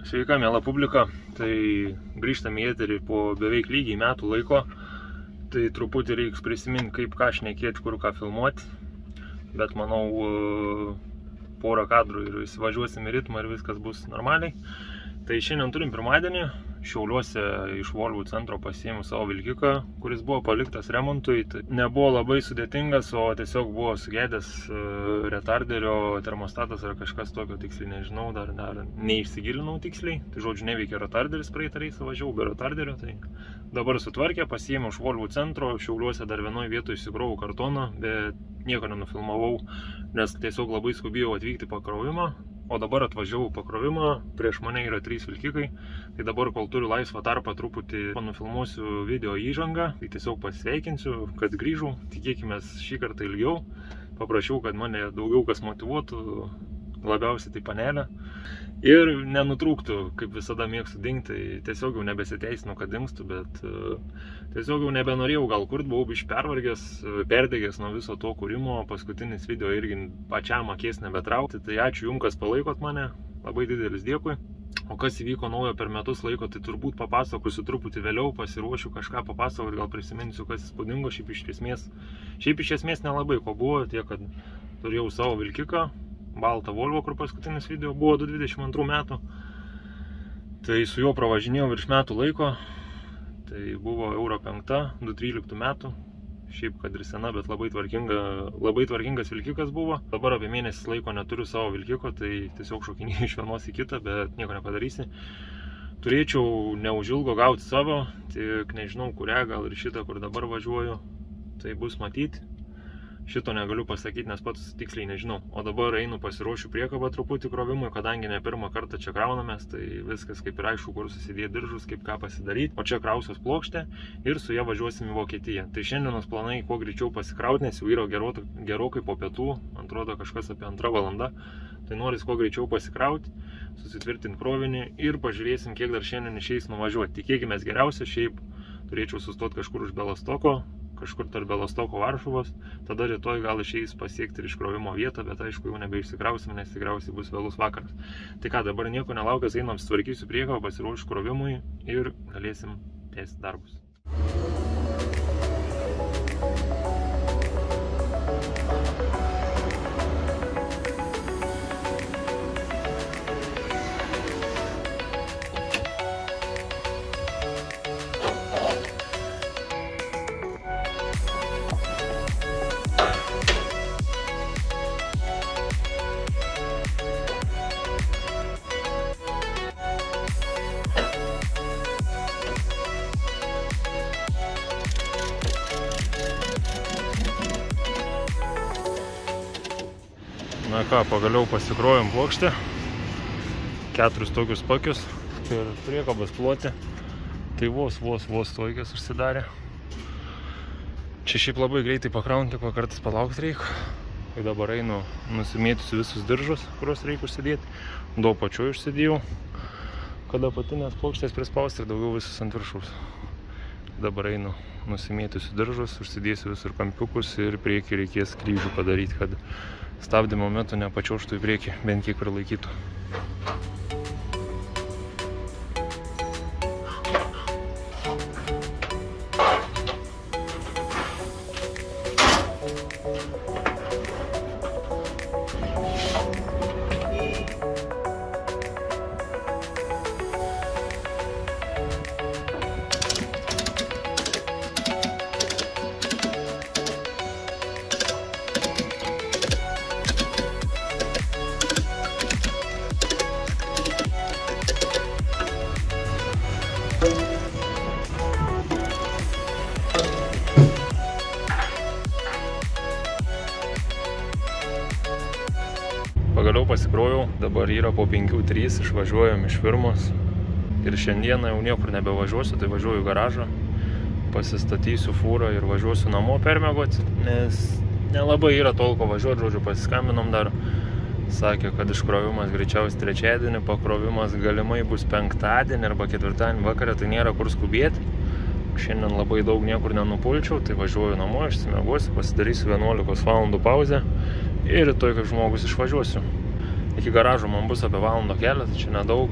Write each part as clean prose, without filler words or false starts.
Sveika, miela publika, tai grįžtame į eterį po beveik lygiai metų laiko, tai truputį reiks prisiminti, kaip ką šnekėti, kur ką filmuoti, bet manau porą kadrų ir įsivažiuosim į ritmą ir viskas bus normaliai. Tai šiandien turim pirmadienį, Šiauliuose iš Volvo centro pasiėmiau savo vilkiką, kuris buvo paliktas remontui. Tai nebuvo labai sudėtingas, o tiesiog buvo sugedęs retarderio termostatas ar kažkas tokio, tiksliai nežinau, dar neišsigilinau tiksliai. Tai žodžiu, neveikia retarderis, praeitą reisą važiavau be retarderio, tai dabar sutvarkė, pasiėmiau iš Volvo centro, Šiauliuose dar vienoje vietoje įsikrovau kartoną, bet nieko nenufilmavau, nes tiesiog labai skubėjau atvykti pakrovimą. O dabar atvažiavau pakrovimą, prieš mane yra 3 vilkikai, tai dabar, kol turiu laisvą tarpą, truputį panufilmuosiu video įžangą, tai tiesiog pasveikinsiu, kad grįžau, tikėkime šį kartą ilgiau, paprašiau, kad mane daugiau kas motyvuotų, labiausiai tai panelė, ir nenutrūktų, kaip visada mėgstu dingti, tai tiesiog jau nebesiteisinu, kad dingstu, bet tiesiog jau nebenorėjau gal kurt, buvau biškį pervargęs, perdegęs nuo viso to kūrimo, paskutinis video irgi pačiam akės nebetraukti, tai ačiū jums, kas palaikot mane, labai didelis dėkui. O kas įvyko naujo per metus laiko, tai turbūt papasakosiu truputį vėliau, pasiruošiu kažką papasakoti, gal prisiminsiu, kas įspūdingo, šiaip iš esmės nelabai ko buvo, tiek, kad turėjau savo vilkiką, baltą Volvo, kur paskutinis video buvo 2022 metų. Tai su juo pravažinėjau virš metų laiko. Tai buvo Euro 5, 2013 metų. Šiaip, kad ir sena, bet labai tvarkingas vilkikas buvo. Dabar apie mėnesis laiko neturiu savo vilkiko, tai tiesiog šokinėjau iš vienos į kitą, bet nieko nepadarysi. Turėčiau neužilgo gauti savo, tik nežinau kurią, gal ir šitą, kur dabar važiuoju. Tai bus matyti. Šito negaliu pasakyti, nes pats tiksliai nežinau. O dabar einu pasiruošiu priekabą truputį krovimui, kadangi ne pirmą kartą čia kraunamės, tai viskas kaip ir aišku, kur susidėti diržus, kaip ką pasidaryti. O čia krausios plokštę ir su ją važiuosim į Vokietiją. Tai šiandienos planai kuo greičiau pasikrauti, nes jau yra gerokai po pietų, man atrodo kažkas apie 2 valanda. Tai noris kuo greičiau pasikrauti, susitvirtinti krovinį ir pažiūrėsim, kiek dar šiandien išeis nuvažiuoti. Tikėkime geriausia, šiaip turėčiau sustoti kažkur už Belostoko, kažkur tarp Belostoko Varšuvos, tada rytoj gal išeis pasiekti ir iškrovimo vietą, bet aišku jau nebeišsikrausim, nes tikriausiai bus vėlus vakaras. Tai ką, dabar nieko nelaukęs, einam sutvarkysiu priekabą, pasiruošiu krovimui ir galėsim tęsti darbus. Na ką, pagaliau pasikrovėm plokštę, 4 tokius pakius ir priekabas ploti, tai vos tokias užsidarė. Čia šiaip labai greitai pakraunti, ko kartais palaukti reikia. Tai dabar einu nusimėtysiu visus diržus, kuriuos reikia užsidėti. Daug pačiu užsidėjau, kada apatinės plokštės prispausti ir daugiau visus ant viršaus. Dabar einu nusimėtysiu diržus, užsidėsiu visur kampiukus ir priekį reikės kryžių padaryti, kad stabdymo metu nepačiauštų į priekį, bent kiek prilaikytų. pagaliau pasikroviau, dabar yra po 5:03, išvažiuojam iš firmos. Ir šiandieną jau niekur nebevažiuosiu, tai važiuoju į garažą, pasistatysiu fūrą ir važiuosiu namo permiegoti, nes nelabai yra tolko važiuoti, žodžiu, pasiskambinom dar. Sakė, kad iškrovimas greičiausiai trečiadienį, pakrovimas galimai bus penktadienį arba ketvirtadienį vakarą, tai nėra kur skubėti. Šiandien labai daug niekur nenupulčiau, tai važiuoju namo, išsimiegosiu, pasidarysiu 11 valandų pauzę ir rytoj kaip žmogus išvažiuosiu. Iki garažo man bus apie valandą kelio, tai čia nedaug.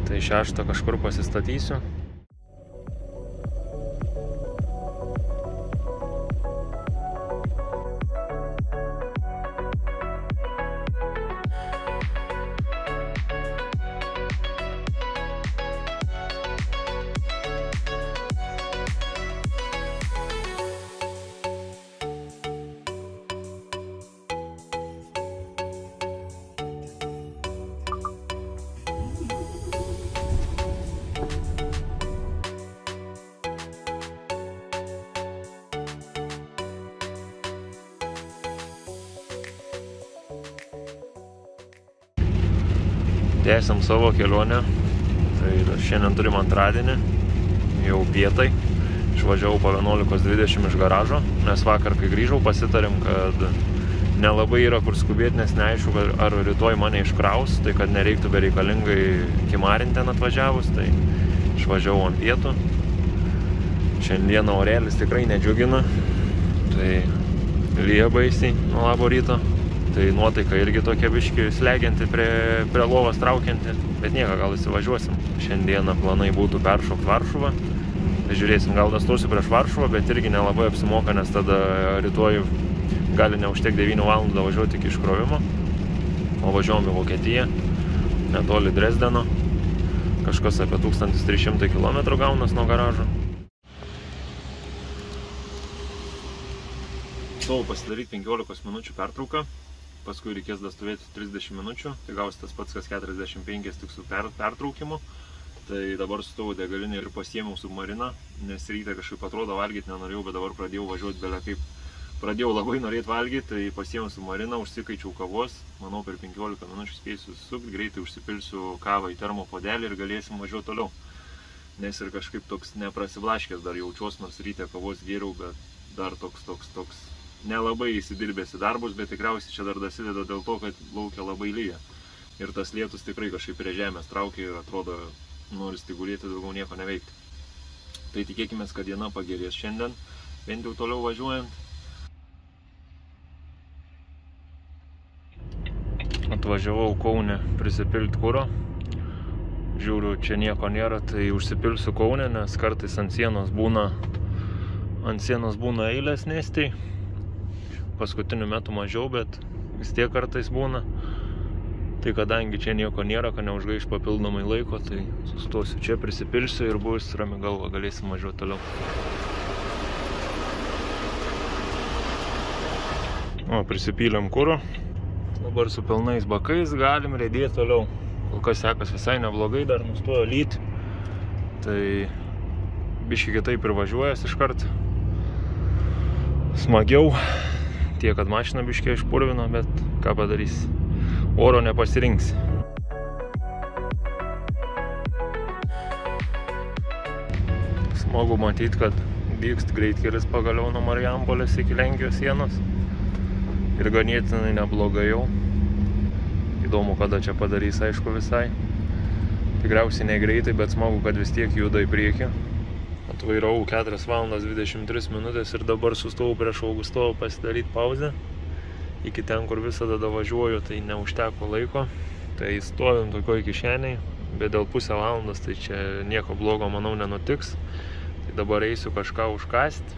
Tai 6 kažkur pasistatysiu. Tęsiam savo kelionę, tai šiandien turim antradienį, jau pietai, išvažiavau po 11:20 iš garažo, nes vakar, kai grįžau, pasitarėm, kad nelabai yra kur skubėti, nes neaišku, ar rytoj mane iškraus, tai kad nereiktų bereikalingai kimarinti ten atvažiavus, tai išvažiavau ant pietų. Šiandieną orelis tikrai nedžiugina, tai lyja baisiai nuo labo ryto. Tai nuotaika irgi tokia biški slegianti prie lovos traukianti, bet nieko, gal įsivažiuosim. Šiandieną planai būtų peršokti Varšuvą, tai žiūrėsim, gal nastosiu prieš Varšuvą, bet irgi nelabai apsimoka, nes tada rytoj gali neužtekti 9 valandų važiuoti iki iškrovimo. O važiuojam į Vokietiją, netoli Dresdeno, kažkas apie 1300 km gaunas nuo garažo. Stovau pasidaryti 15 minučių pertrauką. Paskui reikės dastovėti 30 minučių, tai gausi tas pats kas 45 tik su pertraukimu. Tai dabar stovau degalinį ir pasiėmiau submariną, nes ryte kažkaip atrodo valgyti nenorėjau, bet dabar pradėjau važiuoti belia kaip. Pradėjau labai norėti valgyti, tai pasiėmiau submariną, užsikaičiau kavos, manau per 15 minučių spėsiu susukti, greitai užsipilsiu kavą į termopuodelį ir galėsim važiuoti toliau. Nes ir kažkaip toks neprasiblaškęs dar jaučiuos, nors ryte kavos gėriau, bet dar toks nelabai įsidirbęs į darbus, bet tikriausiai čia dar dasideda dėl to, kad laukia labai lyja. Ir tas lietus tikrai kažkaip prie žemės traukia ir atrodo, noris tik gulėti, daugiau nieko neveikti. Tai tikėkime, kad diena pagerės šiandien, bent jau toliau važiuojant. Atvažiavau Kaune prisipilti kuro. Žiūriu, čia nieko nėra, tai užsipilsiu Kaune, nes kartais ant sienos būna eilės nestiai. Paskutiniu metu mažiau, bet vis tiek kartais būna. Tai kadangi čia nieko nėra, kad neužgaiš papildomai laiko, tai sustosiu čia, prisipilsiu ir bus rami galva, galėsim važiuoti toliau. O, prisipylėm kuro. Dabar su pilnais bakais galim riedėti toliau. Kol kas sekas visai neblogai, dar nustojo lyti. Tai biški kitaip ir važiuojas iškart. Smagiau. Tiek, kad mašina biškiai išpurvino, bet ką padarys. Oro nepasirinksi. Smagu matyti, kad vyksta greitkelis pagaliau nuo Marijampolės iki Lenkijos sienos. Ir ganėtinai neblogai jau. Įdomu, kada čia padarys, aišku, visai. Tikriausiai negreitai, bet smagu, kad vis tiek juda į priekį. Atvairavau 4 valandas 23 minutės ir dabar sustovau prieš Augustovo pasidaryti pauzę. Iki ten, kur visada važiuoju, tai neužteko laiko. Tai stovim tokioj kišeniai, bet dėl pusę valandos tai čia nieko blogo, manau, nenutiks. Tai dabar eisiu kažką užkasti,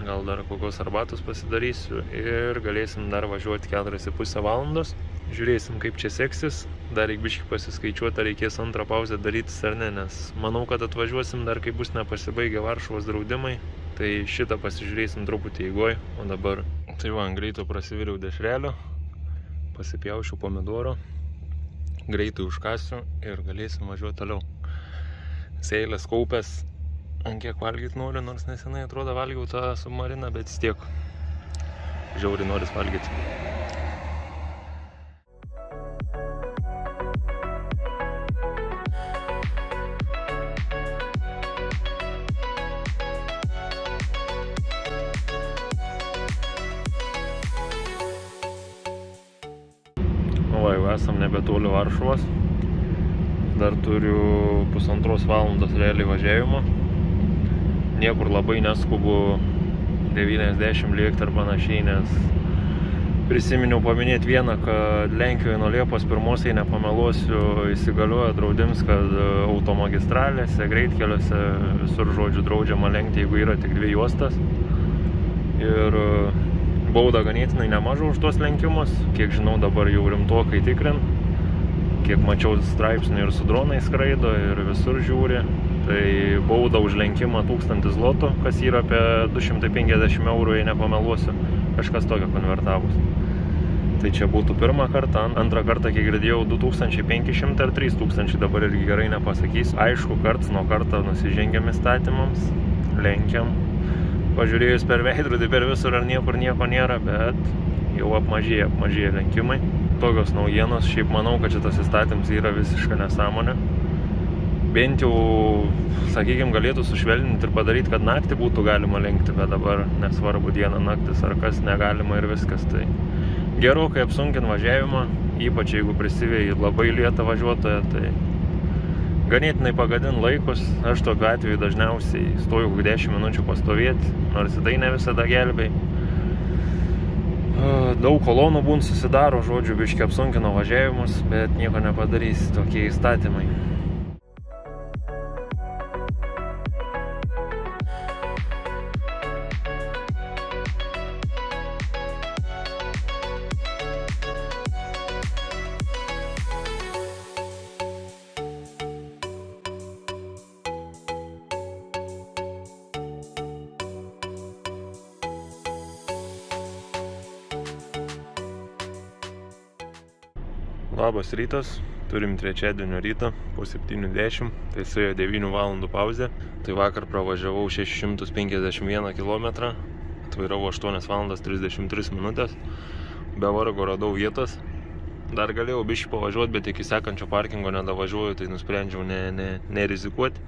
gal dar kokios arbatos pasidarysiu ir galėsim dar važiuoti 4,5 valandos. Žiūrėsim, kaip čia seksis. Dar reik biškį pasiskaičiuoti, ar reikės antrą pauzę darytis ar ne, nes manau, kad atvažiuosim dar, kai bus nepasibaigę Varšuvos draudimai. Tai šitą pasižiūrėsim truputį eigoj, o dabar... Tai va, greito prasiviriau dešrelio, pasipjaušiu pomidoro, greitai užkasiu ir galėsim važiuoti toliau. Seilės kaupęs, ant kiek valgyti noriu, nors nesenai atrodo valgiau tą submariną, bet vis tiek žiauriai noris valgyti. esam nebetoli Varšuvos. Dar turiu 1,5 valandos realiai važiavimo. Niekur labai neskubu 90 lėkti ar panašiai, nes prisiminiau paminėti vieną, kad Lenkijoje nuo Liepos 1, jei nepameluosiu, įsigalioja draudims, kad automagistralėse, greitkeliuose visur žodžiu draudžiama lenkti, jeigu yra tik 2 juostas. Ir bauda ganėtinai nemaža už tuos lenkimus, kiek žinau dabar jau rimtokai tikrin, kiek mačiau straipsnių ir su dronai skraido ir visur žiūri, tai bauda už lenkimą 1000 zlotų, kas yra apie 250 eurų, jei nepameluosiu, kažkas tokio konvertavus. Tai čia būtų pirmą kartą, antrą kartą, kiek girdėjau, 2500 ar 3000, dabar irgi gerai nepasakysiu. Aišku, karts nuo karto nusižengiam įstatymams, lenkiam, pažiūrėjus per veidrodį, per visur ar niekur nieko nėra, bet jau apmažėja lenkimai. Tokios naujienos, šiaip manau, kad šitas įstatymas yra visiška nesąmonė. Bent jau, sakykime, galėtų sušvelninti ir padaryti, kad naktį būtų galima lenkti, bet dabar nesvarbu diena, naktis ar kas, negalima ir viskas. Tai gerokai apsunkina važiavimą, ypač jeigu prisivėjai labai lėtą važiuotoją, tai ganėtinai pagadin laikus. Aš tokiu atveju dažniausiai stoju 10 minučių pastovėti, nors tai ne visada gelbėj. Daug kolonų būn susidaro, žodžiu, biški apsunkino važiavimus, bet nieko nepadarys, tokie įstatymai. Labas rytas, turim trečiadienio rytą po 7:10, tai suėjo 9 valandų pauzė. Tai vakar pravažiavau 651 km, atvairavau 8 valandas 33 minutės, be vargo radau vietas. Dar galėjau biškį pavažiuoti, bet iki sekančio parkingo nedavažiuoju, tai nusprendžiau nerizikuoti.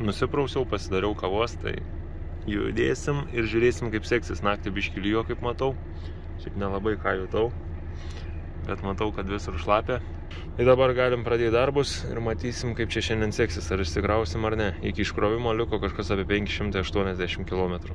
Nusiprausiau, pasidariau kavos, tai judėsim ir žiūrėsim, kaip seksis. Naktį biškį lyjo, kaip matau, šiaip nelabai ką jutau, bet matau, kad visur šlapia. Tai dabar galim pradėti darbus ir matysim, kaip čia šiandien seksis, ar išsikrausim ar ne. Iki iškrovimo liko kažkas apie 580 km.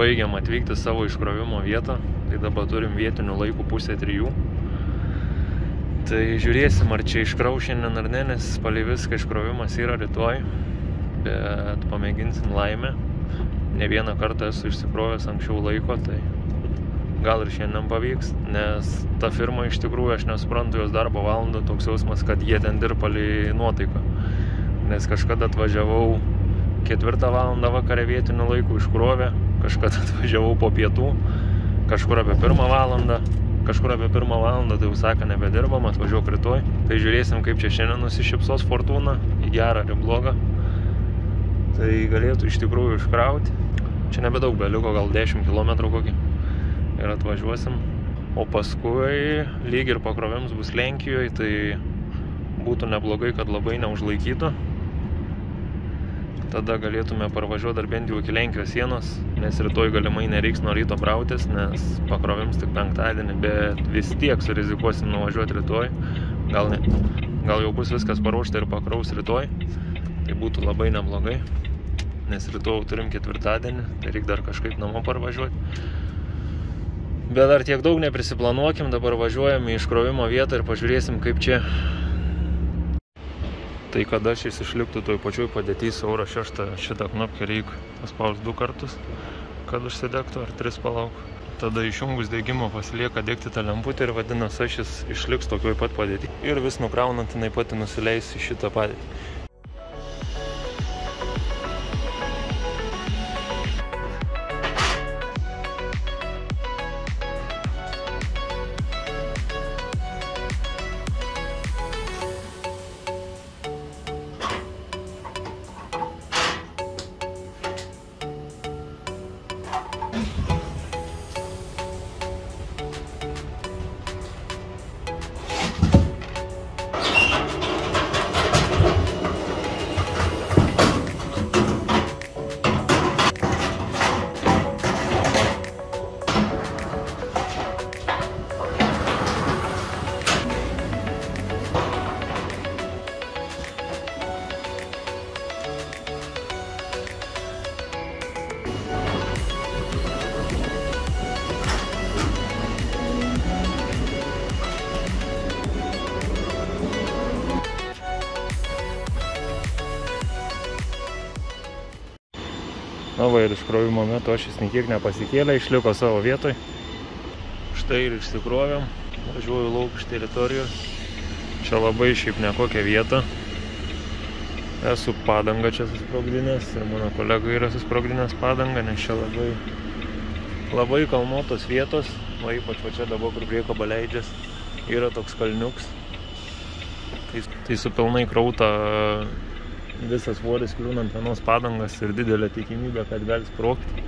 Baigiam atvykti savo iškrovimo vietą, tai dabar turim vietinių laikų 2:30. Tai žiūrėsim, ar čia iškrau šiandien ar ne, nes palei viską iškrovimas yra rytoj, bet pamėginsim laimę. Ne vieną kartą esu išsikrovęs anksčiau laiko, tai gal ir šiandien pavyks, nes ta firma iš tikrųjų, aš nesuprantu jos darbo valandų, toks jausmas, kad jie ten dirba palei nuotaiką. Nes kažkada atvažiavau 4 valandą vakare vietinių laikų iškrovė, kažkada atvažiavau po pietų, kažkur apie 1 valandą, tai jau sako nebedirbam, atvažiuok rytoj. Tai žiūrėsim, kaip čia šiandien nusišypsos fortūna, į gerą ar į blogą. Tai galėtų iš tikrųjų iškrauti. Čia nebedaug beliko, gal 10 km kokį. Ir atvažiuosim. O paskui lyg ir pakrovims bus Lenkijoje, tai būtų neblogai, kad labai neužlaikytų. Tada galėtume parvažiuoti dar bent jau iki Lenkijos sienos, nes rytoj galimai nereiks nuo ryto brautis, nes pakrovims tik penktadienį, bet vis tiek surizikuosim nuvažiuoti rytoj. Gal jau bus viskas paruošta ir pakraus rytoj, tai būtų labai neblogai, nes rytoj turim ketvirtadienį, tai reikia dar kažkaip namo parvažiuoti. Bet dar tiek daug neprisiplanuokim, dabar važiuojam į iškrovimo vietą ir pažiūrėsim, kaip čia. Tai kada šis išliktų toj pačioj padėtys Euro 6, šitą knopkę reikia paspausti 2 kartus, kad užsidegtų, ar 3 palauk. Tada išjungus degimo pasilieka degti tą lemputę ir vadinasi ašis išliks tokioj pat padėtį. Ir vis nukraunant jinai pati nusileis į šitą padėtį. Na va, ir iškrovimo metu ašis niekiek nepasikėlė, išliko savo vietoj. Štai ir išsikrovėm, važiuoju lauk iš teritorijos. Čia labai šiaip nekokia vieta. Esu padangą čia susprogdinęs ir mano kolega yra susprogdinęs padangą, nes čia labai kalnuotos vietos. Va, ypač va čia dabar, kur priekaba leidžias, yra toks kalniuks. Tai su pilnai krauta visas svoris kliūnant vienos padangas ir didelė tikimybė, kad gali sprogti.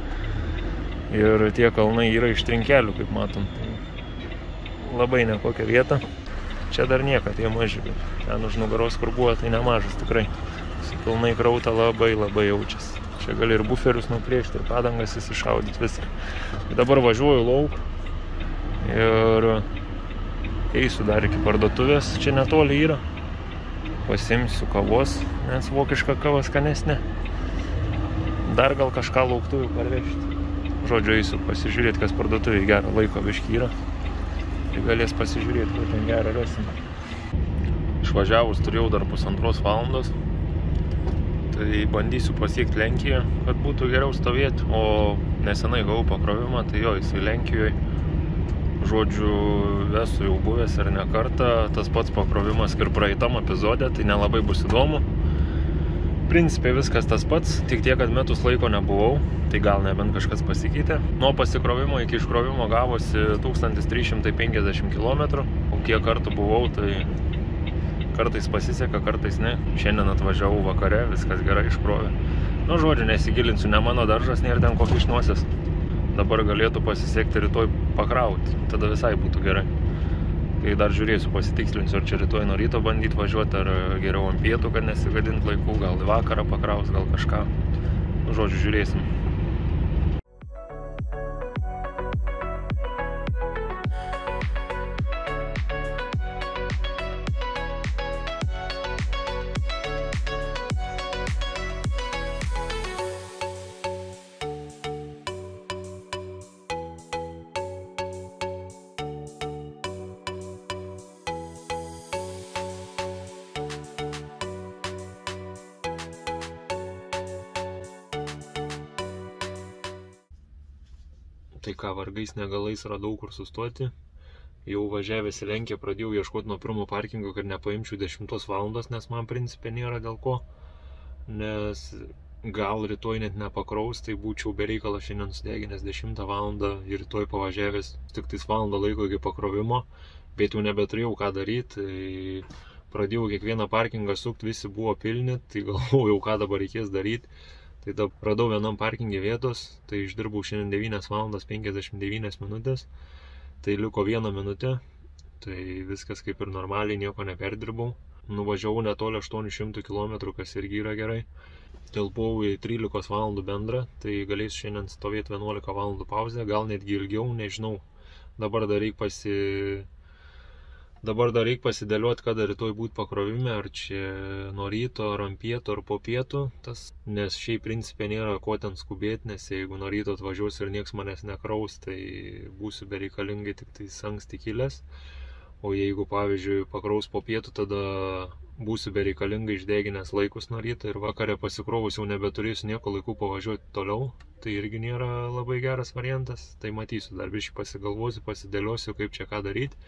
Ir tie kalnai yra iš trinkelių, kaip matom. Tai labai nekokia vieta. Čia dar niekad, tie maži, bet ten už nugaros, kur buvo, tai nemažas tikrai. Su pilnai krauta labai jaučiasi. Čia gali ir buferius nuplėšti, ir padangas įsišaudyti viską. Dabar važiuoju lauk ir eisiu dar iki parduotuvės. Čia netoli yra. Pasimsiu kavos, nes vokiška kava skanesnė. Dar gal kažką lauktuvių parvežti. Žodžiu, eisiu pasižiūrėti, kas parduotuviai gerą laiko biškį yra. Tai galės pasižiūrėti, ko ten gerą rasim. Išvažiavus turėjau dar 1,5 valandos. Tai bandysiu pasiekti Lenkiją, kad būtų geriau stovėti. O nesenai gavau pakrovimą, tai jo, jisai Lenkijoje. Žodžiu, esu jau buvęs ir ne kartą, tas pats pakrovimas ir praeitam epizode, tai nelabai bus įdomu. Principiai viskas tas pats, tik tiek, kad metus laiko nebuvau, tai gal nebent kažkas pasikeitė. Nuo pasikrovimo iki iškrovimo gavosi 1350 km. O kiek kartų buvau, tai kartais pasiseka, kartais ne. Šiandien atvažiavau vakare, viskas gerai iškrovė. Nu, žodžiu, nesigilinsiu, ne mano daržas, nėra ten kokį išnosias. Dabar galėtų pasisekti rytoj pakrauti, tada visai būtų gerai. Tai dar žiūrėsiu, pasitikslinsiu, ar čia rytoj nuo ryto bandyti važiuoti, ar geriau ant pietų, kad nesigadint laikų, gal į vakarą pakraus, gal kažką. Nu, žodžiu, žiūrėsim. Tai ką, vargais negalais radau kur sustoti. Jau važiavęs į Lenkiją pradėjau ieškoti nuo pirmo parkingo, kad nepaimčiau 10 valandos, nes man principė nėra dėl ko. Nes gal rytoj net nepakraus, tai būčiau bereikalo šiandien sudeginęs 10 valandą ir rytoj pavažiavęs tik tais valandą laiko iki pakrovimo, bet jau nebeturėjau ką daryti. Tai pradėjau kiekvieną parkingą sukti, visi buvo pilni, tai galvojau, ką dabar reikės daryti. Tai radau vienam parkingė vietos, tai išdirbau šiandien 9 valandas 59 minutės, tai liko 1 minutė, tai viskas kaip ir normaliai, nieko neperdirbau. Nuvažiavau netoli 800 km, kas irgi yra gerai. Tilpau į 13 valandų bendrą, tai galėsiu šiandien stovėti 11 valandų pauzę, gal netgi ilgiau, nežinau. Dabar dar reik pasidėlioti, kada rytoj būt pakrovime, ar čia nuo ryto, ar ant pietų, ar po pietų. Nes šiaip principė nėra ko ten skubėti, nes jeigu nuo ryto atvažiuosiu ir nieks manęs nekraus, tai būsiu bereikalingai tik tai anksti kilęs. O jeigu, pavyzdžiui, pakraus po pietų, tada būsiu bereikalingai išdeginęs laikus nuo ryto ir vakarė pasikrovus jau nebeturėsiu nieko laikų pavažiuoti toliau. Tai irgi nėra labai geras variantas. Tai matysiu, dar biškį pasigalvosiu, pasidėliosiu, kaip čia ką daryti.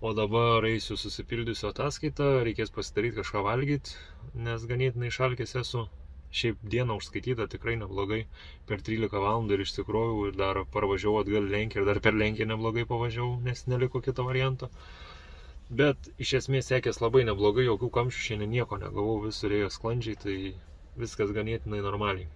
O dabar eisiu susipildysiu ataskaitą, reikės pasidaryti kažką valgyti, nes ganėtinai šalkės esu. Šiaip dieną užskaityta tikrai neblogai, per 13 valandų ir išsikroviau ir dar parvažiavau atgal Lenkiją ir dar per Lenkiją neblogai pavažiavau, nes neliko kito varianto. Bet iš esmės sekės labai neblogai, jokių kamščių šiandien nieko negavau, visur ėjo sklandžiai, tai viskas ganėtinai normaliai.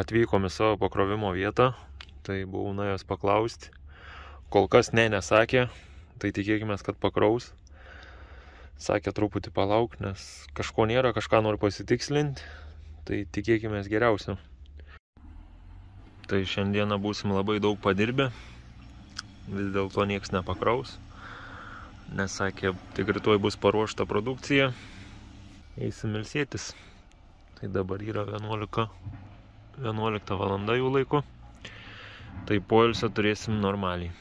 Atvykom į savo pakrovimo vietą, tai buvau nuėjęs paklausti. Kol kas nesakė, tai tikėkime, kad pakraus. Sakė truputį palauk, nes kažko nėra, kažką noriu pasitikslinti, tai tikėkime geriausio. Tai šiandieną būsim labai daug padirbę, vis dėlto nieks nepakraus, nes sakė, tik rytoj bus paruošta produkcija, eisim ilsėtis. Tai dabar yra 11 valanda jų laiku, tai poilsio turėsim normaliai.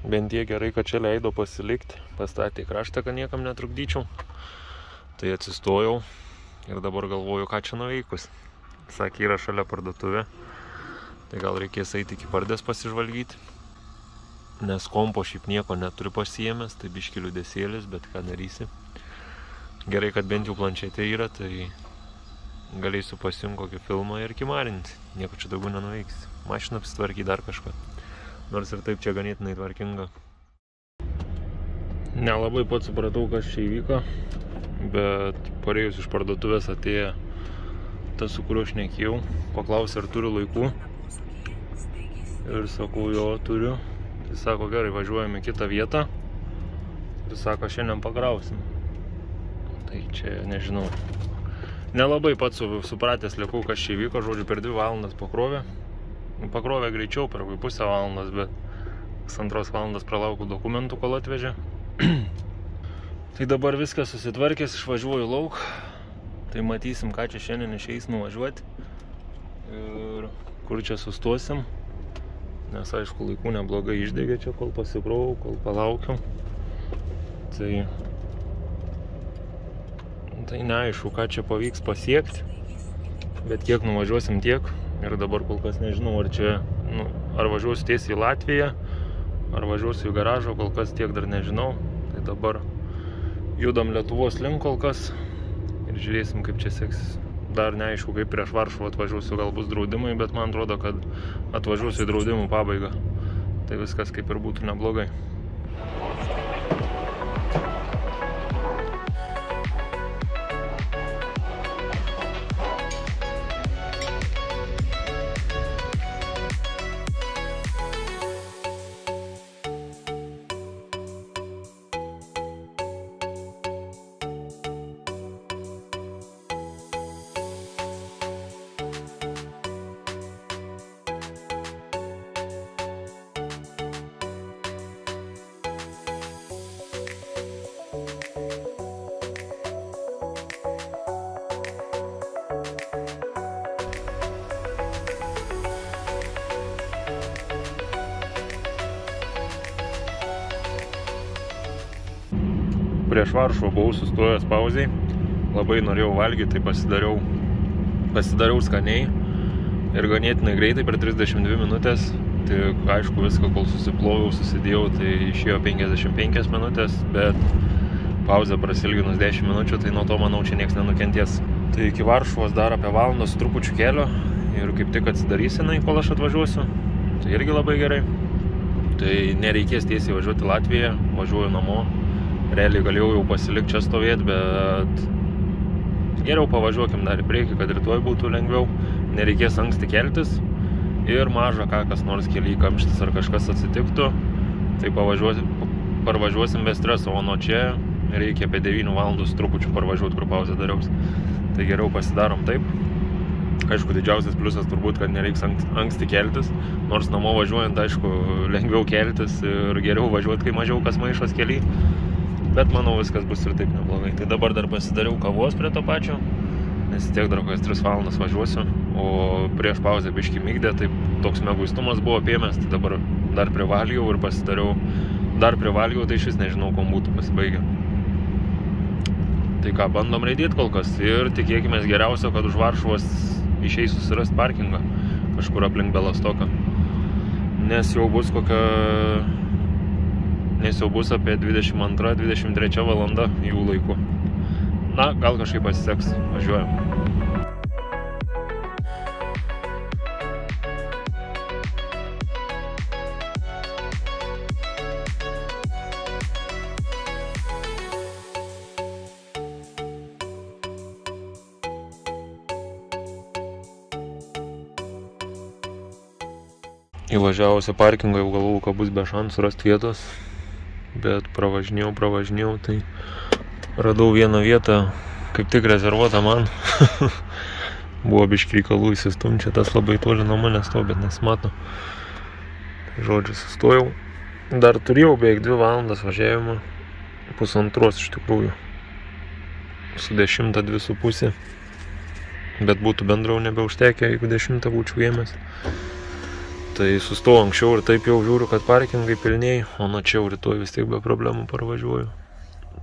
Bent tiek gerai, kad čia leido pasilikti, pastatė kraštą, kad niekam netrukdyčiau. Tai atsistojau ir dabar galvoju, ką čia nuveikus. Sakė, yra šalia parduotuvė, tai gal reikės eiti iki pardės pasižvalgyti. Nes kompo šiaip nieko neturiu pasiėmęs, tai biški liūdesėlis, bet ką darysi. Gerai, kad bent jau planšetė yra, tai galėsiu pasiimti kokį filmą ir kimarinti. Nieko čia daugiau nenuveiksi. Mašiną apsitvarkyti dar kažką. Nors ir taip čia ganėtinai tvarkinga. Nelabai pats supratau, kas čia įvyko, bet parėjus iš parduotuvės atėjo tas, su kuriuo šnekėjau. Paklausė, ar turiu laikų. Ir sakau, jo, turiu. Tai sako, gerai, važiuojame į kitą vietą. Ir sako, šiandien pakrausim. Tai čia nežinau. Nelabai pats supratęs likau, kas čia įvyko, žodžiu, per 2 valandas pakrovė. Pakrovė greičiau, per pusę valandos, bet 2 valandas pralaukau dokumentų, kol atvežė. Tai dabar viskas susitvarkės, išvažiuoju lauk. Tai matysim, ką čia šiandien išeis nuvažiuoti. Ir kur čia sustosim. Nes aišku, laikų neblogai išdegė čia, kol pasikrovau, kol palaukiau. Tai neaišku, ką čia pavyks pasiekti, bet kiek nuvažiuosim tiek. Ir dabar kol kas nežinau, ar važiuosiu tiesiai į Latviją, ar važiuosiu į garažą, kol kas tiek dar nežinau. Tai dabar judam Lietuvos link kol kas ir žiūrėsim, kaip čia seksis. Dar neaišku, kaip prieš Varšuvą atvažiuosiu, gal bus draudimai, bet man atrodo, kad atvažiuosiu į draudimų pabaigą. Tai viskas kaip ir būtų neblogai. Prieš Varšuvą buvau sustojęs pauziai, labai norėjau valgyti, tai pasidariau skaniai ir ganėtinai greitai per 32 minutės. Tik aišku, viską kol susiploviau, susidėjau, tai išėjo 55 minutės, bet pauzę prasilginus 10 minučių, tai nuo to manau čia nieks nenukentės. Tai iki Varšuvos dar apie valandos trupučių kelio ir kaip tik atsidarys jinai, kol aš atvažiuosiu. Tai irgi labai gerai. Tai nereikės tiesiai važiuoti į Latviją, važiuoju namo. Realiai galėjau jau pasilikti čia stovėti, bet Geriau pavažiuokim dar į priekį, kad rytoj būtų lengviau, nereikės anksti keltis ir maža ką kas nors kely kamštis ar kažkas atsitiktų, tai parvažiuosim be streso, o nuo čia reikia apie 9 valandų trupučių parvažiuoti, kur pauzę dariaus. Tai geriau pasidarom taip. Aišku, didžiausias pliusas turbūt, kad nereiks anksti keltis, nors namo važiuojant, aišku, lengviau keltis ir geriau važiuoti, kai mažiau kas maišos kely. Bet manau, viskas bus ir taip neblogai. Tai dabar dar pasidariau kavos prie to pačio, nes tiek dar kokias 3 valandas važiuosiu, o prieš pauzę biškį migdė, tai toks mėguistumas buvo apėmęs, tai dabar dar privalgiau ir pasidariau, dar privalgiau, tai šis nežinau, kuom būtų pasibaigę. Tai ką, bandom raidėti kol kas ir tikėkimės geriausio, kad už Varšuvos išeis susirasti parkingą kažkur aplink Belastoką. Nes jau bus apie 22-23 valanda jų laiku. Na, gal kažkaip pasiseks, važiuojam. Įvažiavus į parkingą jau galvojau, kad bus be šansų rasti vietos, bet pravažinėjau, tai radau vieną vietą, kaip tik rezervuotą man. Buvo biškį reikalų įsistumti, čia tas labai toli nuo manęs to, bet nesimato. Tai žodžiu, sustojau. Dar turėjau beveik 2 valandas važiavimą, 1,5 iš tikrųjų. Su 10 2,5, bet būtų bendriau nebeužtekę, jeigu 10 būčiau ėmęs. Tai sustojau anksčiau ir taip jau žiūriu, kad parkingai pilniai, o nuo čia rytoj vis tiek be problemų parvažiuoju.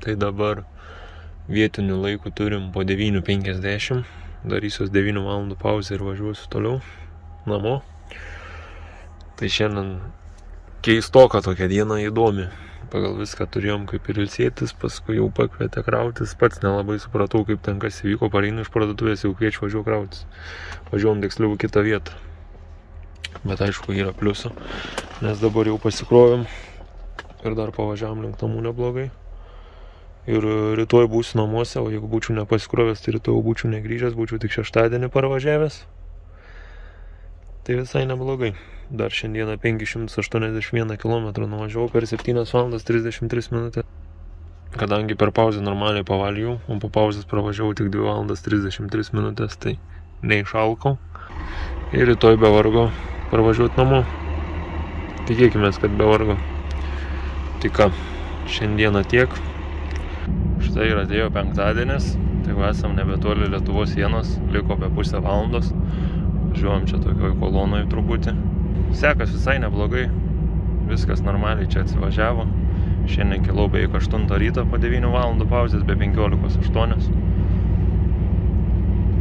Tai dabar vietinių laikų turim po 9:50, darysiuos 9 valandų pauzę ir važiuosiu toliau namo. Tai šiandien keistoka tokia diena, įdomi. Pagal viską turėjom kaip ir ilsėtis, paskui jau pakvietė krautis, pats nelabai supratau, kaip ten kas įvyko, pareinu iš parduotuvės, jau kviečiu važiuoju krautis. Važiuojam tiksliau į kitą vietą. Bet aišku, yra pliusų, nes dabar jau pasikrovėm ir dar pavažiavam link namų neblogai. Ir rytoj būsiu namuose, o jeigu būčiau nepasikrovęs, tai rytoj būčiau negrįžęs, būčiau tik šeštadienį parvažiavęs. Tai visai neblogai. Dar šiandieną 581 km nuvažiavau per 7 valandas 33 minutės. Kadangi per pauzę normaliai pavalgiau, o po pauzės pravažiavau tik 2 valandas 33 minutės, tai neišalkau. Ir rytoj be vargo parvažiuoti namo. Tikėkimės, kad be vargo. Tai ką, šiandieną tiek. Štai ir atėjo penktadienis, tai jau esam nebetoli Lietuvos sienos, liko apie pusę valandos. Važiuojam čia tokioj kolonoj truputį. Sekas visai neblogai, viskas normaliai čia atsivažiavo. Šiandien kilau beveik 8 ryto po 9 valandų pauzės, be 15:08.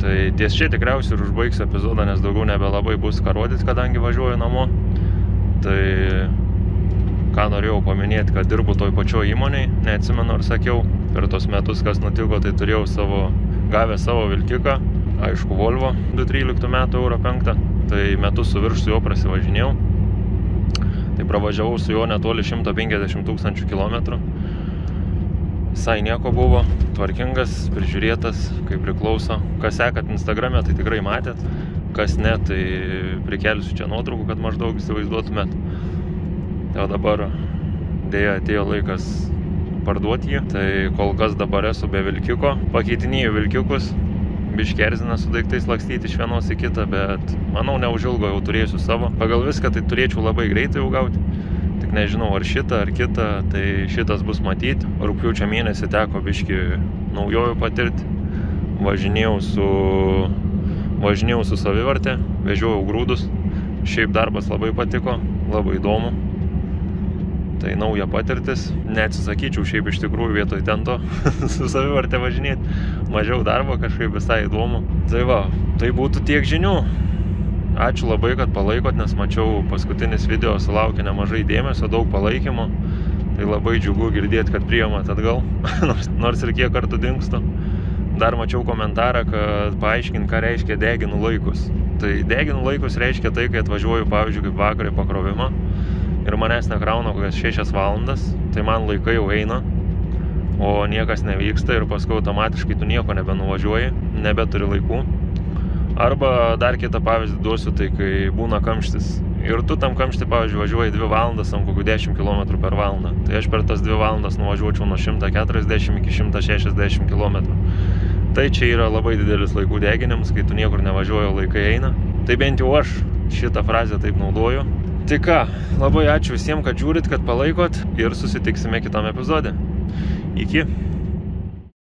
Tai ties čia tikriausiai ir užbaigsiu epizodą, nes daugiau nebelabai bus ką rodyti, kadangi važiuoju namo. Tai ką norėjau paminėti, kad dirbu toj pačioj įmonėj, neatsimenu ar sakiau, per tos metus kas nutiko, tai turėjau gavę savo vilkiką, aišku Volvo 2013 metų Euro 5, tai metus su virš su juo prasivažinėjau. Tai pravažiavau su juo netoli 150 000 kilometrų. Visai nieko buvo, tvarkingas, prižiūrėtas, kaip priklauso. Kas sekat Instagrame, tai tikrai matėt. Kas ne, tai prikelsiu čia nuotraukų, kad maždaug įsivaizduotumėt. Tai dabar dėja atėjo laikas parduoti jį. Tai kol kas dabar esu be vilkiko. Pakeitinėjau vilkikus. Biškį erzina su daiktais lakstyti iš vienos į kitą, bet manau neužilgo jau turėsiu savo. Pagal viską tai turėčiau labai greitai jau gauti. Tik nežinau, ar šitą, ar kitą, tai šitas bus matyti. Rugpjūčio mėnesį teko biškį naujovių patirti. Važinėjau su savivartė, vežiojau grūdus. Šiaip darbas labai patiko, labai įdomu. Tai nauja patirtis. Neatsisakyčiau šiaip iš tikrųjų vietoj tento su savivartė važinėti. Mažiau darbo, kažkaip visai įdomu. Tai va, tai būtų tiek žinių. Ačiū labai, kad palaikot, nes mačiau paskutinis video sulaukė nemažai dėmesio, daug palaikymo. Tai labai džiugu girdėti, kad priimat atgal, nors ir kiek kartų dingstu. Dar mačiau komentarą, kad paaiškint, ką reiškia deginu laikus. Tai deginu laikus reiškia tai, kai atvažiuoju, pavyzdžiui, kaip vakarą į pakrovimą ir manęs nekrauna kokias 6 valandas, tai man laikai jau eina. o niekas nevyksta ir paskui automatiškai tu nieko nebenuvažiuoji, nebeturi laikų. Arba dar kitą pavyzdį duosiu, tai kai būna kamštis. Ir tu tam kamštį, pavyzdžiui, važiuoji 2 valandas ant kokių 10 km per valandą. Tai aš per tas 2 valandas nuvažiuočiau nuo 140 iki 160 km. Tai čia yra labai didelis laikų deginimas, kai tu niekur nevažiuoji, laikai eina. Tai bent jau aš šitą frazę taip naudoju. Tai ką, labai ačiū visiems, kad žiūrit, kad palaikot ir susitiksime kitame epizode. Iki.